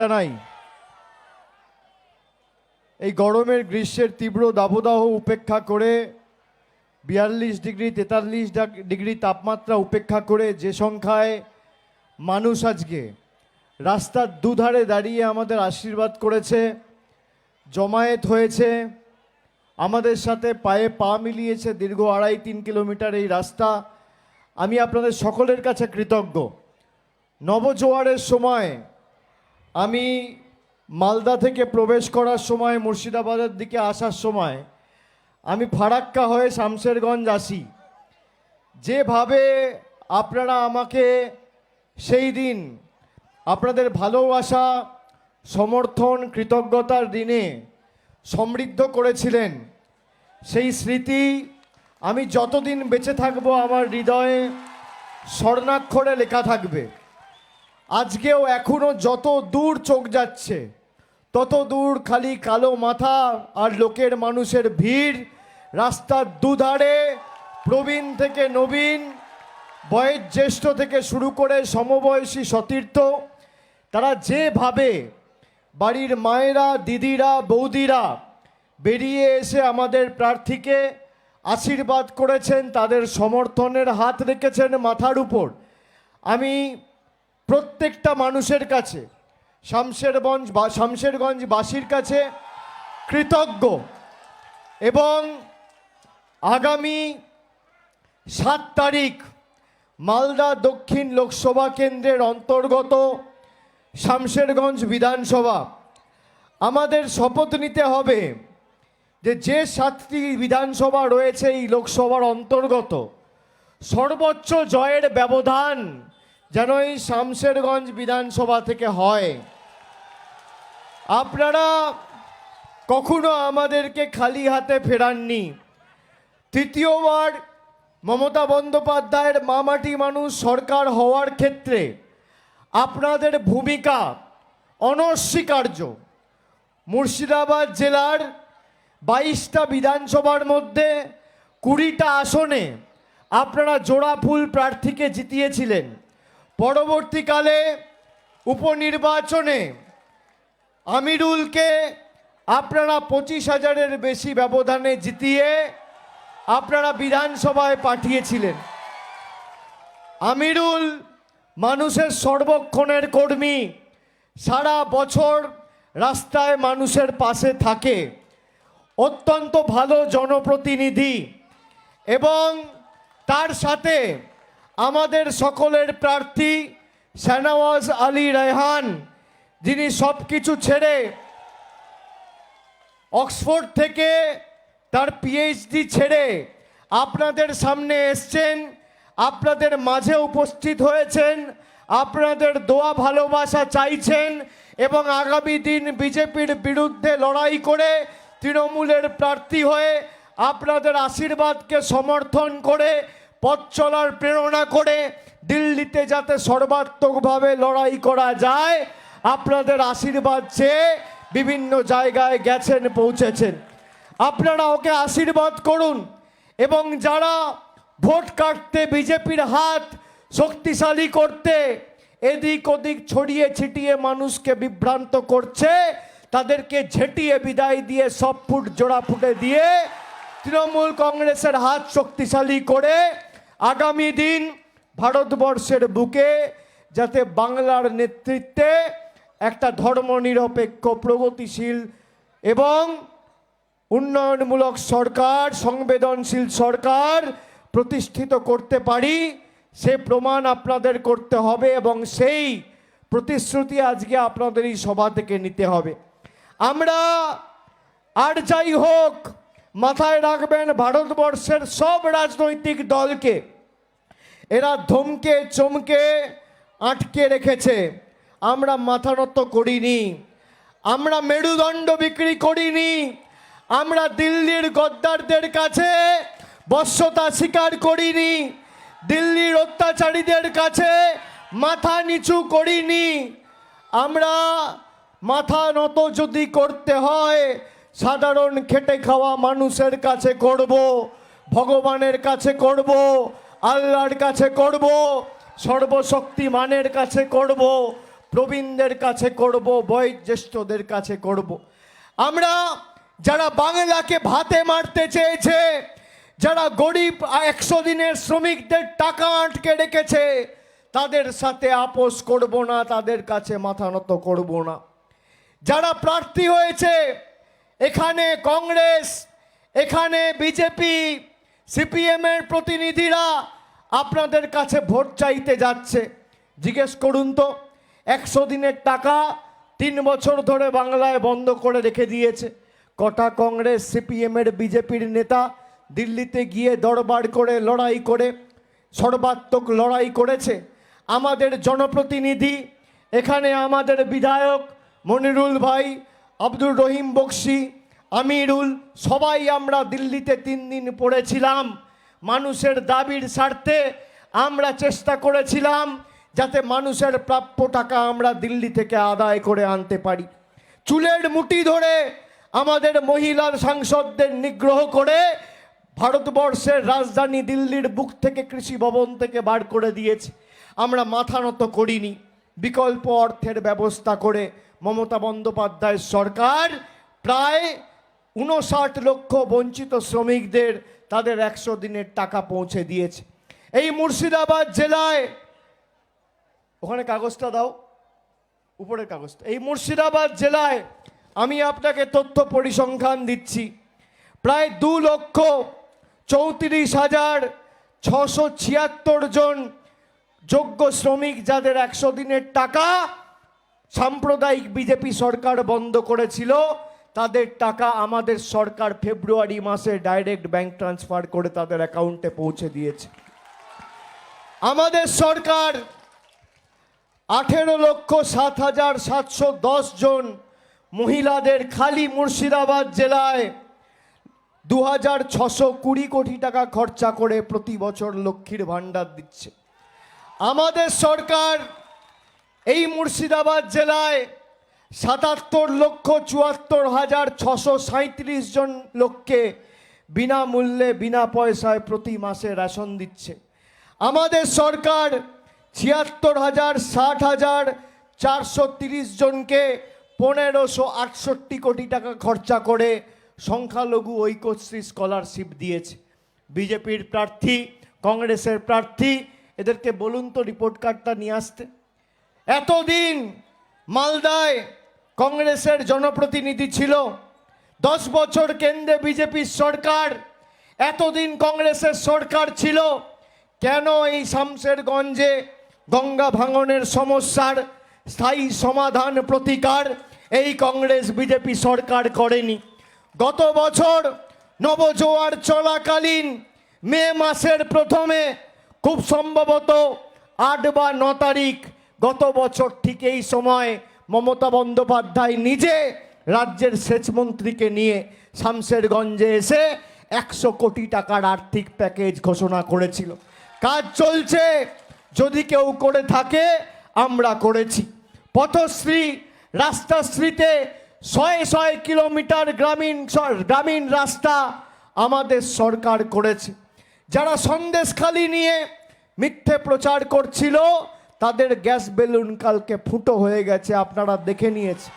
নাই এই গরমের গ্রীষ্মের তীব্র দাবদাহ উপেক্ষা করে ৪২ ডিগ্রি ৪৩ ডিগ্রি তাপমাত্রা উপেক্ষা করে যে সংখ্যায় মানুষ আজকে রাস্তার দুধারে দাঁড়িয়ে আমাদের আশীর্বাদ করেছে, জমায়েত হয়েছে, আমাদের সাথে পায়ে পা মিলিয়েছে দীর্ঘ ২.৫-৩ কিলোমিটার এই রাস্তা, আমি আপনাদের সকলের কাছে কৃতজ্ঞ। নবজোয়ারের সময় আমি মালদা থেকে প্রবেশ করার সময়, মুর্শিদাবাদের দিকে আসার সময় আমি ফারাক্কা হয়ে শামশেরগঞ্জ আসি। যেভাবে আপনারা আমাকে সেই দিন আপনাদের ভালোবাসা, সমর্থন, কৃতজ্ঞতার দিনে সমৃদ্ধ করেছিলেন, সেই স্মৃতি আমি যতদিন বেঁচে থাকব আমার হৃদয়ে স্বর্ণাক্ষরে লেখা থাকবে। আজকেও এখনো যত দূর চোখ যাচ্ছে তত দূর খালি কালো মাথা আর লোকের মানুষের ভিড়। রাস্তার দুধারে প্রবীণ থেকে নবীন, বয়োজ্যেষ্ঠ থেকে শুরু করে সমবয়সী সতীর্থ, তারা যেভাবে বাড়ির মায়েরা, দিদিরা, বৌদিরা বেরিয়ে এসে আমাদের প্রার্থীকে আশীর্বাদ করেছেন, তাদের সমর্থনের হাত রেখেছেন মাথার উপর, আমি প্রত্যেকটা মানুষের কাছে, শামশেরগঞ্জবাসীর কাছে কৃতজ্ঞ। এবং আগামী ৭ তারিখ মালদা দক্ষিণ লোকসভা কেন্দ্রের অন্তর্গত শামশেরগঞ্জ বিধানসভা, আমাদের শপথ নিতে হবে যে ৭টি বিধানসভা রয়েছে এই লোকসভার অন্তর্গত, সর্বোচ্চ জয়ের ব্যবধান যেন এই শামশেরগঞ্জ বিধানসভা থেকে হয়। আপনারা কখনো আমাদেরকে খালি হাতে ফেরাননি। তৃতীয়বার মমতা বন্দ্যোপাধ্যায়ের মামাটি মানুষ সরকার হওয়ার ক্ষেত্রে আপনাদের ভূমিকা অনস্বীকার্য। মুর্শিদাবাদ জেলার ২২টা বিধানসভার মধ্যে ২০টা আসনে আপনারা জোড়াফুল প্রার্থীকে জিতিয়েছিলেন। পরবর্তীকালে উপনির্বাচনে আমিরুলকে আপনারা ২৫,০০০-এর বেশি ব্যবধানে জিতিয়ে আপনারা বিধানসভায় পাঠিয়েছিলেন। আমিরুল মানুষের সর্বক্ষণের কর্মী, সারা বছর রাস্তায় মানুষের পাশে থাকে, অত্যন্ত ভালো জনপ্রতিনিধি। এবং তার সাথে আমাদের সকলের প্রার্থী শাহনওয়াজ আলী রায়হান, যিনি সব কিছু ছেড়ে অক্সফোর্ড থেকে তার পিএইচডি ছেড়ে আপনাদের সামনে এসছেন, আপনাদের মাঝে উপস্থিত হয়েছেন, আপনাদের দোয়া ভালোবাসা চাইছেন এবং আগামী দিন বিজেপির বিরুদ্ধে লড়াই করে তৃণমূলের প্রার্থী হয়ে আপনাদের আশীর্বাদকে সমর্থন করে পথ চলার প্রেরণা করে দিল্লিতে যাতে সর্বাত্মকভাবে লড়াই করা যায়, আপনাদের আশীর্বাদ চেয়ে বিভিন্ন জায়গায় গেছেন, পৌঁছেছেন। আপনারা ওকে আশীর্বাদ করুন। এবং যারা ভোট কাটতে, বিজেপির হাত শক্তিশালী করতে এদিক ওদিক ছড়িয়ে ছিটিয়ে মানুষকে বিভ্রান্ত করছে, তাদেরকে ঝেঁটিয়ে বিদায় দিয়ে সব ফুট জোড়া ফুটে দিয়ে তৃণমূল কংগ্রেসের হাত শক্তিশালী করে আগামী দিন ভারতবর্ষের বুকে যাতে বাংলার নেতৃত্বে একটা ধর্মনিরপেক্ষ, প্রগতিশীল এবং উন্নয়নমূলক সরকার, সংবেদনশীল সরকার প্রতিষ্ঠিত করতে পারি, সে প্রমাণ আপনাদের করতে হবে এবং সেই প্রতিশ্রুতি আজকে আপনাদের এই সভা থেকে নিতে হবে। আমরা আর যাই হোক, মাথায় রাখবেন ভারতবর্ষের সব রাজনৈতিক দলকে এরা ধমকে চমকে আটকে রেখেছে, আমরা মাথা নত করিনি, আমরা মেরুদণ্ড বিক্রি করিনি, আমরা দিল্লির গদ্দারদের কাছে বশ্যতা স্বীকার করিনি, দিল্লির অত্যাচারীদের কাছে মাথা নিচু করিনি। আমরা মাথা নত যদি করতে হয় সাধারণ খেটে খাওয়া মানুষের কাছে করব, ভগবানের কাছে করব, আল্লাহর কাছে করব, সর্বশক্তিমানের কাছে করব, প্রবীণদের কাছে করব, বয়োজ্যেষ্ঠদের কাছে করব। আমরা যারা বাংলাকে ভাতে মারতে চেয়েছে, যারা গরিব 100 দিনের শ্রমিকদের টাকা আটকে রেখেছে, তাদের সাথে আপোষ করব না, তাদের কাছে মাথা নত করব না। যারা প্রার্থী হয়েছে, এখানে কংগ্রেস, এখানে বিজেপি, সিপিএমের প্রতিনিধিরা আপনাদের কাছে ভোট চাইতে যাচ্ছে। জিজ্ঞেস করুন তো, 100 দিনের টাকা 3 বছর ধরে বাংলায় বন্ধ করে রেখে দিয়েছে। কটা কংগ্রেস, সিপিএমের, বিজেপির নেতা দিল্লিতে গিয়ে দরবার করে, লড়াই করে, সর্বাত্মক লড়াই করেছে? আমাদের জনপ্রতিনিধি, এখানে আমাদের বিধায়ক মনিরুল ভাই, আব্দুর রহিম বক্সি, আমিরুল, সবাই আমরা দিল্লিতে 3 দিন পড়েছিলাম। মানুষের দাবির স্বার্থে আমরা চেষ্টা করেছিলাম যাতে মানুষের প্রাপ্য টাকা আমরা দিল্লি থেকে আদায় করে আনতে পারি। চুলের মুঠি ধরে আমাদের মহিলার সাংসদদের নিগ্রহ করে ভারতবর্ষের রাজধানী দিল্লির বুক থেকে, কৃষি ভবন থেকে বার করে দিয়েছে। আমরা মাথা নত করিনি। বিকল্প অর্থের ব্যবস্থা করে মমতা বন্দ্যোপাধ্যায়ের সরকার প্রায় 59 লক্ষ বঞ্চিত শ্রমিকদের তাদের 100 দিনের টাকা পৌঁছে দিয়েছে। এই মুর্শিদাবাদ জেলায়, ওখানে কাগজটা দাও, উপরের কাগজটা। এই মুর্শিদাবাদ জেলায় আমি আপনাকে তথ্য পরিসংখ্যান দিচ্ছি, প্রায় 2,34,676 জন যোগ্য শ্রমিক, যাদের 100 দিনের টাকা সাম্প্রদায়িক বিজেপি সরকার বন্ধ করেছিল, তাদের টাকা আমাদের সরকার ফেব্রুয়ারি মাসে ডাইরেক্ট ব্যাংক ট্রান্সফার করে তাদের অ্যাকাউন্টে পৌঁছে দিয়েছে। আমাদের সরকার 18,07,710 জন মহিলাদের খালি মুর্শিদাবাদ জেলায় 2,620 কোটি টাকা খরচা করে প্রতি বছর লক্ষ্মীর ভাণ্ডার দিচ্ছে। আমাদের সরকার এই মুর্শিদাবাদ জেলায় 77,74,637 জন লোককে বিনামূল্যে, বিনা পয়সায় প্রতি মাসে রেশন দিচ্ছে। আমাদের সরকার 76,60,430 জনকে 1,568 কোটি টাকা খরচা করে সংখ্যালঘু ঐক্যশ্রী স্কলারশিপ দিয়েছে। বিজেপির প্রার্থী, কংগ্রেসের প্রার্থী, এদেরকে বলুন তো রিপোর্ট কার্ডটা নিয়ে আসতে। এতদিন মালদায় কংগ্রেসের জনপ্রতিনিধি ছিল, 10 বছর কেন্দ্রে বিজেপির সরকার, এতদিন কংগ্রেসের সরকার ছিল, কেন এই শামশেরগঞ্জে গঙ্গা ভাঙনের সমস্যার স্থায়ী সমাধান, প্রতিকার এই কংগ্রেস বিজেপি সরকার করেনি? গত বছর নবজোয়ার চলাকালীন মে মাসের প্রথমে, খুব সম্ভবত 8 বা 9 তারিখ, গত বছর ঠিক এই সময় মমতা বন্দ্যোপাধ্যায় নিজে রাজ্যের সেচমন্ত্রীকে নিয়ে শামশেরগঞ্জে এসে 100 কোটি টাকার আর্থিক প্যাকেজ ঘোষণা করেছিল। কাজ চলছে, যদি কেউ করে থাকে আমরা করেছি। পথশ্রী, রাস্তাশ্রীতে 100 কিলোমিটার গ্রামীণ রাস্তা আমাদের সরকার করেছে। যারা সন্দেশখালি নিয়ে মিথ্যে প্রচার করছিল, তাদের গ্যাস বেলুন কালকে ফুটো হয়ে গেছে, আপনারা দেখে নিয়েছেন।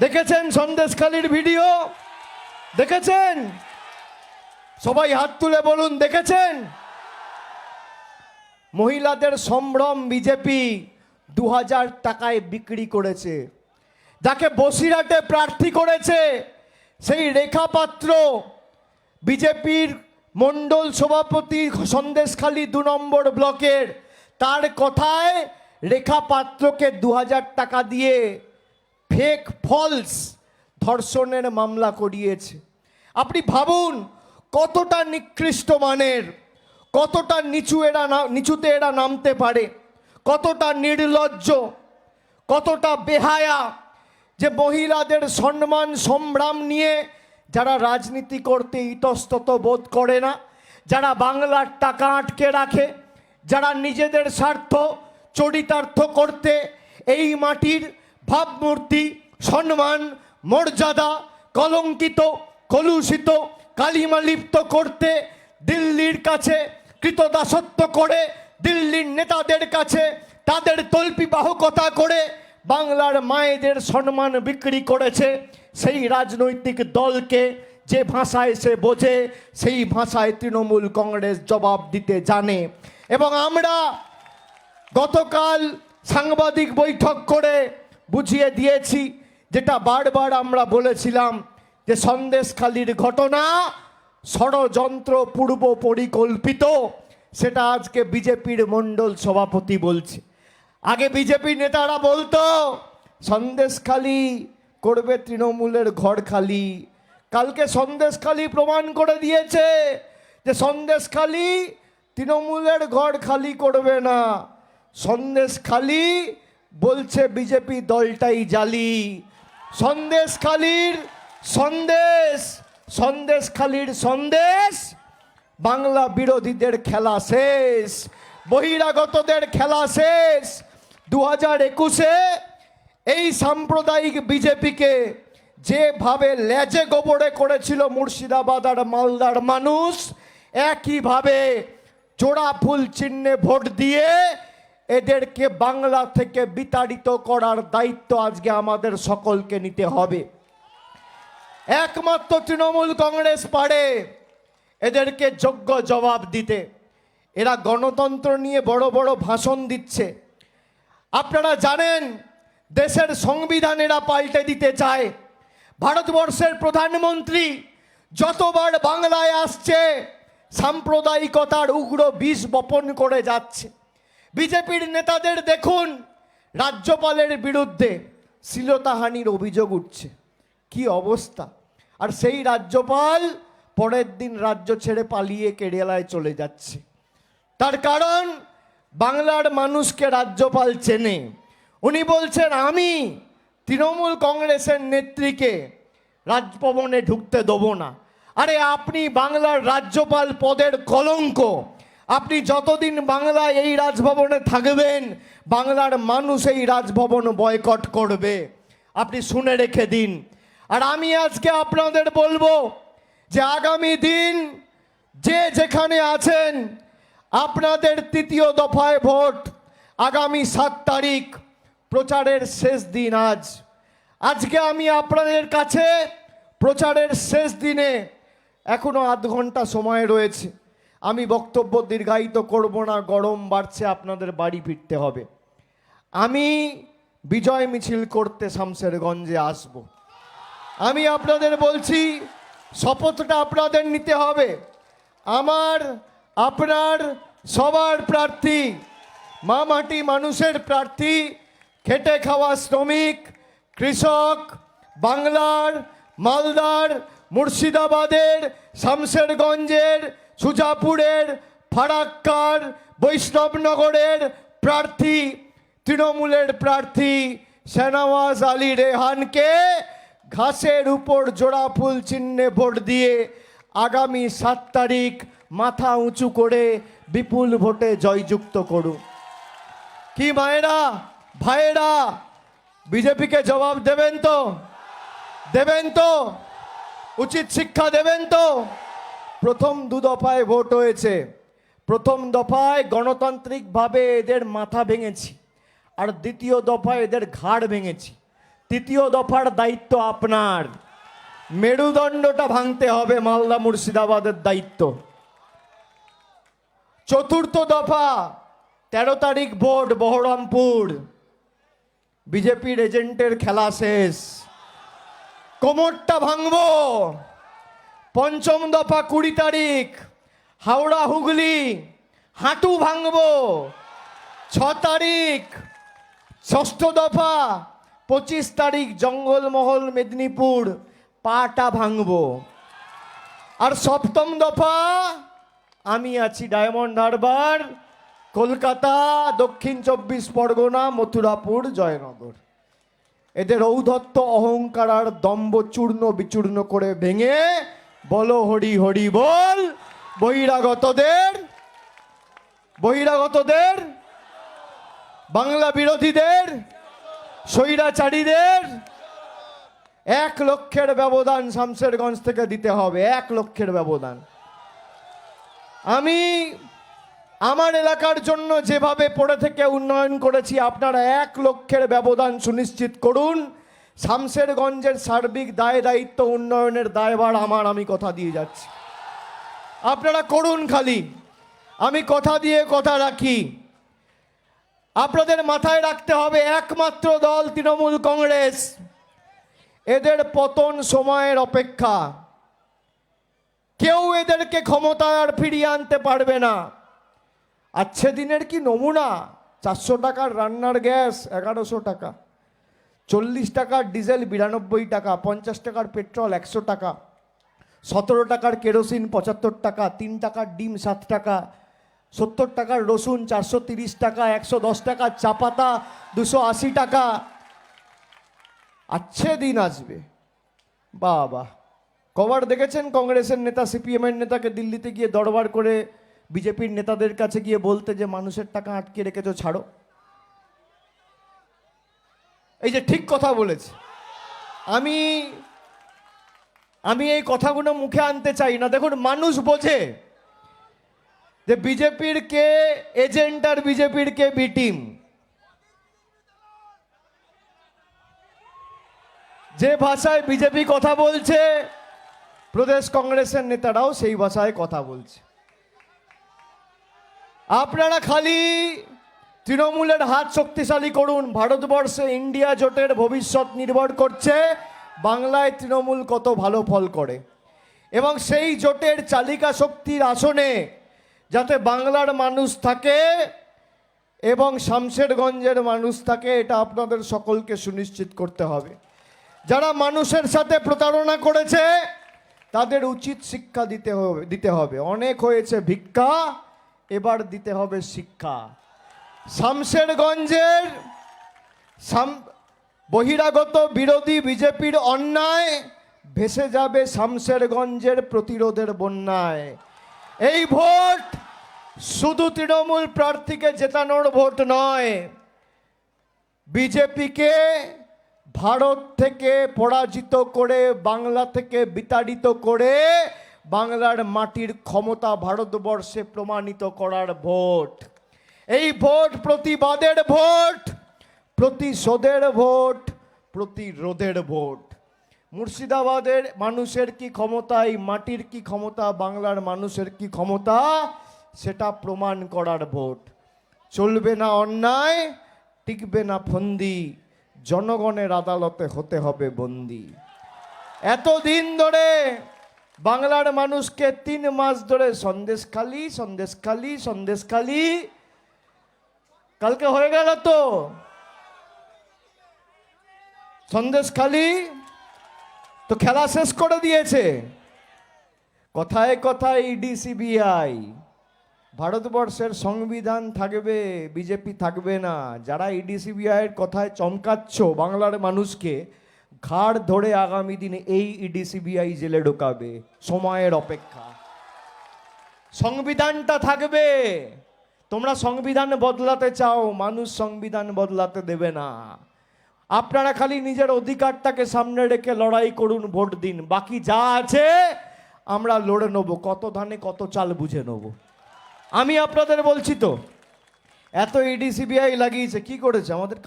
দেখেছেন সন্দেশখালির ভিডিও? দেখেছেন? সবাই হাত তুলে বলুন, দেখেছেন? মহিলাদের সম্ভ্রম বিজেপি 2000 টাকায় বিক্রি করেছে। যাকে বসিরহাটে প্রার্থী করেছে সেই রেখা পাত্র, বিজেপির মণ্ডল সভাপতি সন্দেশখালী 2 নম্বর ব্লকের, তার কথায় রেখা পাত্রকে 2000 টাকা দিয়ে ফেক ফলস ধর্ষণের মামলা করিয়েছে। আপনি ভাবুন কতটা নিকৃষ্ট মানের, কতটা নিচুতে এরা নামতে পারে, কতটা নির্লজ্জ, কতটা বেহায়া, যে মহিলাদের সম্মান সম্ভ্রাম নিয়ে যারা রাজনীতি করতে ইতস্তত বোধ করে না, যারা বাংলার টাকা আটকে রাখে, যারা নিজেদের স্বার্থ চরিতার্থ করতে এই মাটির ভাবমূর্তি, সম্মান, মর্যাদা কলঙ্কিত, কলুষিত, কালিমালিপ্ত করতে দিল্লির কাছে কৃতদাসত্ব করে, দিল্লির নেতাদের কাছে তাদের তল্পিবাহকতা করে বাংলার মায়েদের সম্মান বিক্রি করেছে, সেই রাজনৈতিক দলকে যে ভাষায় সে বোঝে সেই ভাষায় তৃণমূল কংগ্রেস জবাব দিতে জানে। এবং আমরা গতকাল সাংবাদিক বৈঠক করে বুঝিয়ে দিয়েছি, যেটা বারবার আমরা বলেছিলাম যে সন্দেশখালির ঘটনা ষড়যন্ত্র পূর্ব পরিকল্পিত, সেটা আজকে বিজেপির মণ্ডল সভাপতি বলছে। আগে বিজেপি নেতারা বলতো সন্দেশখালি করবে তৃণমূলের ঘর খালি। কালকে সন্দেশখালি প্রমাণ করে দিয়েছে যে সন্দেশখালি তৃণমূলের ঘর খালি করবে না। সন্দেশখালি বলছে বিজেপি দলটাই জালি। সন্দেশখালির সন্দেশ, সন্দেশখালির সন্দেশ, বাংলা বিরোধীদের খেলা শেষ, বহিরাগতদের খেলা শেষ। 2021-এ এই সাম্প্রদায়িক বিজেপিকে যেভাবে লেজে গোবরে করেছিল মুর্শিদাবাদ আর মালদার মানুষ, একইভাবে জোড়া ফুল চিহ্নে ভোট দিয়ে এদেরকে বাংলা থেকে বিতাড়িত করার দায়িত্ব আজকে আমাদের সকলকে নিতে হবে। একমাত্র তৃণমূল কংগ্রেস পারে এদেরকে যোগ্য জবাব দিতে। এরা গণতন্ত্র নিয়ে বড় বড় ভাষণ দিচ্ছে। আপনারা জানেন দেশের সংবিধান এরা পাল্টে দিতে চায়। ভারতবর্ষের প্রধানমন্ত্রী যতবার বাংলায় আসছে সাম্প্রদায়িকতার উগ্র বিষ বপন করে যাচ্ছে। বিজেপির নেতাদের দেখুন রাজ্যপালের বিরুদ্ধে শ্লীলতাহানির অভিযোগ উঠছে, কি অবস্থা। আর সেই রাজ্যপাল পরের দিন রাজ্য ছেড়ে পালিয়ে কেরালায় চলে যাচ্ছে। তার কারণ বাংলার মানুষকে রাজ্যপাল চেনে। উনি বলছেন আমি তৃণমূল কংগ্রেসের নেত্রীকে রাজভবনে ঢুকতে দেবো না। আরে আপনি বাংলার রাজ্যপাল পদের কলঙ্ক। আপনি যতদিন বাংলায় এই রাজভবনে থাকবেন বাংলার মানুষ এই রাজভবন বয়কট করবে, আপনি শুনে রেখে দিন। আর আমি আজকে আপনাদের বলবো যে আগামী দিন যে যেখানে আছেন আপনাদের তৃতীয় দফায় ভোট আগামী 7 তারিখ, প্রচারের শেষ দিন আজ। আজকে আমি আপনাদের কাছে প্রচারের শেষ দিনে এখনো আধ ঘন্টা সময় রয়েছে। আমি বক্তব্য দীর্ঘায়িত করব না, গরম বাড়ছে, আপনাদের বাড়ি ফিরতে হবে। আমি বিজয় মিছিল করতে শামশেরগঞ্জে আসব। আমি আপনাদের বলছি শপথটা আপনাদের নিতে হবে। আমার আপনার সবার প্রার্থী, মা মাটি মানুষের প্রার্থী, খেটে খাওয়া শ্রমিক, কৃষক, বাংলার, মালদার, মুর্শিদাবাদের, শামশেরগঞ্জের, সুজাপুরের, ফারাক্কার, বৈষ্ণবনগরের প্রার্থী, তৃণমূলের প্রার্থী শাহনওয়াজ আলী রেহানকে ঘাসের উপর জোড়া ফুল চিহ্নে ভোট দিয়ে আগামী 7 তারিখ মাথা উঁচু করে বিপুল ভোটে জয়যুক্ত করুন। কি মায়েরা ভাইয়েরা, বিজেপিকে জবাব দেবেন তো? দেবেন তো? উচিত শিক্ষা দেবেন তো? প্রথম 2 দফায় ভোট হয়েছে। প্রথম দফায় গণতান্ত্রিকভাবে এদের মাথা ভেঙেছি, আর দ্বিতীয় দফায় এদের ঘাড় ভেঙেছি। তৃতীয় দফার দায়িত্ব আপনার। মেরুদণ্ডটা ভাঙতে হবে, মালদা মুর্শিদাবাদের দায়িত্ব। চতুর্থ দফা 13 তারিখ ভোট বহরমপুর। বিজেপির এজেন্টের খেলা শেষ, কোমরটা ভাঙবো। পঞ্চম দফা 20 তারিখ হাওড়া হুগলি, হাঁটু ভাঙবো। 6 তারিখ ষষ্ঠ দফা 25 তারিখ জঙ্গলমহল মেদিনীপুর, পাটা ভাঙবো। আর সপ্তম দফা আমি আছি ডায়মন্ড হারবার, কলকাতা, দক্ষিণ 24 পরগনা, মথুরাপুর, জয়নগর। এদের ঔদ্ধত্য, অহংকার আর দম্ভ চূর্ণ বিচূর্ণ করে ভেঙে বলো হরি হরি বল। বহিরাগতদের, বাংলা বিরোধীদের, স্বৈরাচারীদের 1 লক্ষের ব্যবধান শামশেরগঞ্জ থেকে দিতে হবে। 1 লক্ষের ব্যবধান। আমি আমার এলাকার জন্য যেভাবে পড়ে থেকে উন্নয়ন করেছি, আপনারা 1 লক্ষের ব্যবধান সুনিশ্চিত করুন। শামশেরগঞ্জের সার্বিক দায় দায়িত্ব উন্নয়নের দায়ভার আমার, আমি কথা দিয়ে যাচ্ছি। আপনারা করুন খালি, আমি কথা দিয়ে কথা রাখি। আপনাদের মাথায় রাখতে হবে একমাত্র দল তৃণমূল কংগ্রেস, এদের পতন সময়ের অপেক্ষা। কেউ এদেরকে ক্ষমতায় আর ফিরিয়ে আনতে পারবে না। আজকে দিনের কি নমুনা, 400 টাকার রান্নার গ্যাস 1100 টাকা, 40 টাকার ডিজেল 92 টাকা, 50 টাকার পেট্রোল 100 টাকা, 17 টাকার কেরোসিন 75 টাকা, 3 টাকার ডিম 7 টাকা, 70 টাকার রসুন 430 টাকা, 110 টাকার চা পাতা 280 টাকা। আচ্ছে দিন আসবে। বাবা, কবার দেখেছেন কংগ্রেসের নেতা সিপিএমের নেতাকে দিল্লিতে গিয়ে দরবার করে বিজেপির নেতাদের কাছে গিয়ে বলতে যে মানুষের টাকা আটকে রেখেছো, ছাড়ো? এই যে ঠিক কথা বলেছে। আমি এই কথাগুলো মুখে আনতে চাই না। দেখুন, মানুষ বোঝে যে বিজেপির কে এজেন্ট আর বিজেপির কে বি টিম। যে ভাষায় বিজেপি কথা বলছে, প্রদেশ কংগ্রেসের নেতারাও সেই ভাষায় কথা বলছে। আপনারা খালি তৃণমূলের হাত শক্তিশালী করুন। ভারতবর্ষে ইন্ডিয়া জোটের ভবিষ্যৎ নির্ভর করছে বাংলায় তৃণমূল কত ভালো ফল করে, এবং সেই জোটের চালিকা শক্তির আসনে যাতে বাংলার মানুষ থাকে এবং শামশেরগঞ্জের মানুষ থাকে, এটা আপনাদের সকলকে সুনিশ্চিত করতে হবে। যারা মানুষের সাথে প্রতারণা করেছে তাদের উচিত শিক্ষা দিতে হবে। অনেক হয়েছে ভিক্ষা, এবার দিতে হবে শিক্ষা। শামশেরগঞ্জের বহিরাগত বিরোধী বিজেপির অন্যায় ভেসে যাবে শামশেরগঞ্জের প্রতিরোধের বন্যায়। এই ভোট শুধু তৃণমূল প্রার্থীকে জেতানোর ভোট নয়, বিজেপিকে ভারত থেকে পরাজিত করে, বাংলা থেকে বিতাড়িত করে বাংলার মাটির ক্ষমতা ভারতবর্ষে প্রমাণিত করার ভোট। এই ভোট প্রতিবাদের ভোট, প্রতিশোধের ভোট, প্রতিরোধের ভোট। মুর্শিদাবাদের মানুষের কি ক্ষমতা, এই মাটির কি ক্ষমতা, বাংলার মানুষের কি ক্ষমতা, সেটা প্রমাণ করার ভোট। চলবে না অন্যায়, টিকবে না ফন্দি, জনগণের আদালতে হতে হবে বন্দী। এতদিন ধরে বাংলার মানুষকে 3 মাস ধরে সন্দেশখালি সন্দেশখালি সন্দেশখালি, কালকে হয়ে গেল তো সন্দেশখালি, তো খেলা শেষ করে দিয়েছে। কথায় কথায় ইডি সিবিআই, ভারতবর্ষের সংবিধান থাকবে, বিজেপি থাকবে না। যারা ইডি সিবিআই এর কথায় চমকাচ্ছ বাংলার মানুষকে, ঘাড় ধরে আগামী দিনে এই ইডি সিবিআই জেলে ঢোকাবে। সময়ের অপেক্ষা। সংবিধানটা থাকবে। তোমরা সংবিধান বদলাতে চাও, মানুষ সংবিধান বদলাতে দেবে না। আপনারা খালি নিজের অধিকারটাকে সামনে রেখে লড়াই করুন, ভোট দিন। বাকি যা আছে আমরা লড়ে নেব, কত ধানে কত চাল বুঝে নেব। আমি আপনাদের বলছি তো, এত ইডি সিবিআই লাগিয়েছে, কি করেছে? আমাদের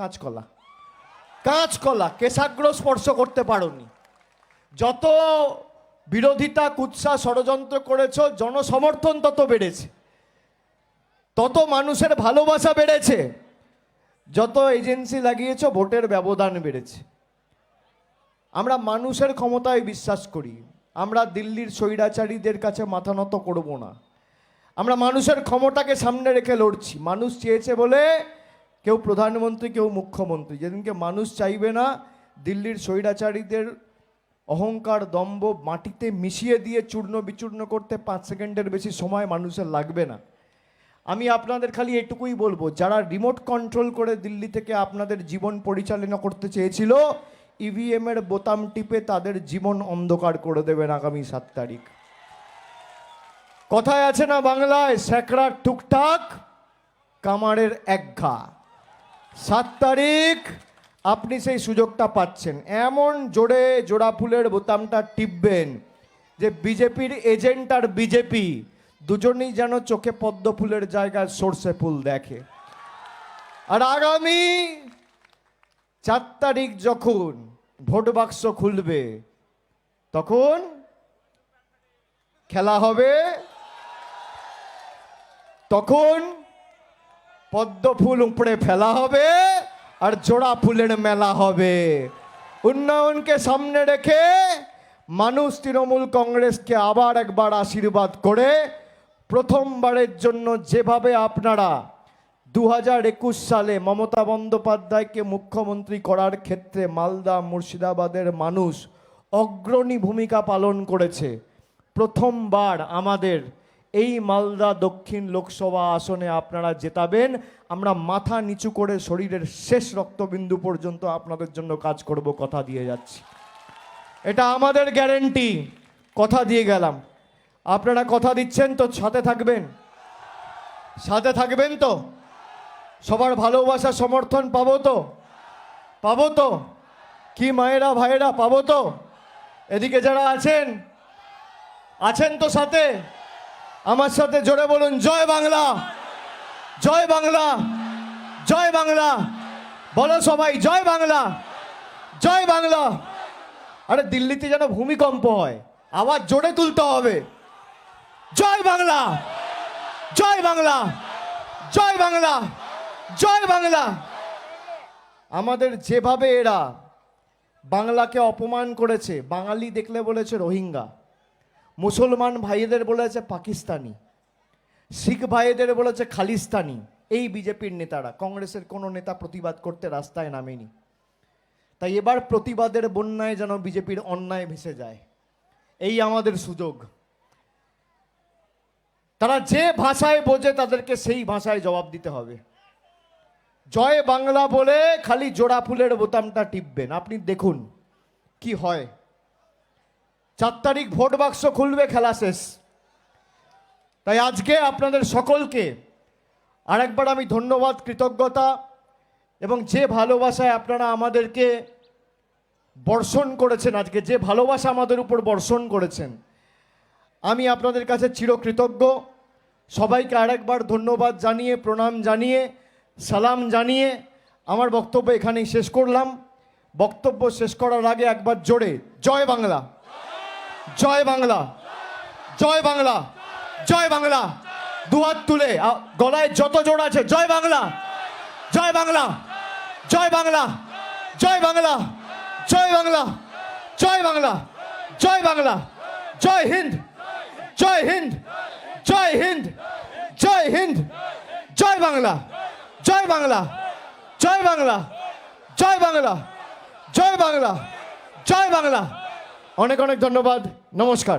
কাঁচকলা কেশাগ্র স্পর্শ করতে পারোনি। যত বিরোধিতা, কুৎসা, ষড়যন্ত্র করেছ, জনসমর্থন তত বেড়েছে, তত মানুষের ভালোবাসা বেড়েছে। যত এজেন্সি লাগিয়েছ, ভোটের ব্যবধান বেড়েছে। আমরা মানুষের ক্ষমতায় বিশ্বাস করি। আমরা দিল্লির স্বৈরাচারীদের কাছে মাথা নত করব না। আমরা মানুষের ক্ষমতাকে সামনে রেখে লড়ছি। মানুষ চেয়েছে বলে কেউ প্রধানমন্ত্রী, কেউ মুখ্যমন্ত্রী। যেদিনকে মানুষ চাইবে না, দিল্লির স্বৈরাচারীদের অহংকার, দম্ভ মাটিতে মিশিয়ে দিয়ে চূর্ণ বিচূর্ণ করতে 5 সেকেন্ডের বেশি সময় মানুষের লাগবে না। আমি আপনাদের খালি এটুকুই বলবো, যারা রিমোট কন্ট্রোল করে দিল্লি থেকে আপনাদের জীবন পরিচালনা করতে চেয়েছিল, ইভিএম এর বোতাম টিপে তাদের জীবন অন্ধকার করে দেবেন আগামী 7 তারিখ। কথায় আছে না বাংলায়, স্যাকরার টুকটাক, কামারের একঘা। 7 তারিখ আপনি সেই সুযোগটা পাচ্ছেন। এমন জোরে জোড়া ফুলের বোতামটা টিপবেন যে বিজেপির এজেন্ট আর বিজেপি দুজনেই যেন চোখে পদ্ম ফুলের জায়গায় সর্ষে ফুল দেখে। আর আগামী 4 তারিখ যখন ভোট বাক্স খুলবে তখন খেলা হবে, তখন পদ্ম ফুল উপড়ে ফেলা হবে আর জোড়া ফুলের মেলা হবে। উন্নয়নকে সামনে রেখে মানুষ তৃণমূল কংগ্রেসকে আবার একবার আশীর্বাদ করে প্রথমবারের জন্য যেভাবে আপনারা 2021 সালে মমতা বন্দ্যোপাধ্যায়কে মুখ্যমন্ত্রী করার ক্ষেত্রে মালদা মুর্শিদাবাদের মানুষ অগ্রণী ভূমিকা পালন করেছে, প্রথমবার আমাদের এই মালদা দক্ষিণ লোকসভা আসনে আপনারা জেতাবেন। আমরা মাথা নিচু করে শরীরের শেষ রক্তবিন্দু পর্যন্ত আপনাদের জন্য কাজ করব, কথা দিয়ে যাচ্ছি। এটা আমাদের গ্যারেন্টি, কথা দিয়ে গেলাম। আপনারা কথা দিচ্ছেন তো সাথে থাকবেন? সাথে থাকবেন তো? সবার ভালোবাসা সমর্থন পাবো তো? পাবো তো? কি মায়েরা ভাইয়েরা পাবো তো? এদিকে যারা আছেন আছেন তো সাথে? আমার সাথে জোরে বলুন, জয় বাংলা, জয় বাংলা, জয় বাংলা। বলো সবাই, জয় বাংলা, জয় বাংলা। আরে দিল্লিতে যেন ভূমিকম্প হয়, আওয়াজ জোরে তুলতে হবে। জয় বাংলা, জয় বাংলা, জয় বাংলা, জয় বাংলা। আমাদের যেভাবে এরা বাংলাকে অপমান করেছে, বাঙালি দেখলে বলেছে রোহিঙ্গা, মুসলমান ভাইদের বলেছে পাকিস্তানি, শিখ ভাইদের বলেছে খালিস্তানি। এই বিজেপির নেতারা, কংগ্রেসের কোনো নেতা প্রতিবাদ করতে রাস্তায় নামেনি। তাই এবার প্রতিবাদের বন্যায় যেন বিজেপির অন্যায় ভেসে যায়, এই আমাদের সুযোগ। তারা যে ভাষায় বোঝে তাদেরকে সেই ভাষায় জবাব দিতে হবে। জয় বাংলা বলে খালি জোড়া ফুলের বোতামটা টিপবেন, আপনি দেখুন কি হয়। 4 তারিখ ভোট বাক্স খুলবে, খেলা শেষ। তাই আজকে আপনাদের সকলকে আরেকবার আমি ধন্যবাদ, কৃতজ্ঞতা এবং যে ভালোবাসায় আপনারা আমাদেরকে বর্ষণ করেছেন, আজকে যে ভালোবাসা আমাদের উপর বর্ষণ করেছেন, আমি আপনাদের কাছে চিরকৃতজ্ঞ। সবাইকে আরেকবার ধন্যবাদ জানিয়ে, প্রণাম জানিয়ে, সালাম জানিয়ে আমার বক্তব্য এখানেই শেষ করলাম। বক্তব্য শেষ করার আগে একবার জোরে জয় বাংলা, জয় বাংলা, জয় বাংলা, জয় বাংলা। দুহাত তুলে গলায় যত জোর আছে, জয় বাংলা, জয় বাংলা, জয় বাংলা, জয় বাংলা, জয় বাংলা, জয় বাংলা, জয় বাংলা, জয় হিন্দ, জয় হিন্দ, জয় হিন্দ, জয় হিন্দ, জয় বাংলা, জয় বাংলা, জয় বাংলা, জয় বাংলা, জয় বাংলা, জয় বাংলা। অনেক অনেক ধন্যবাদ, নমস্কার।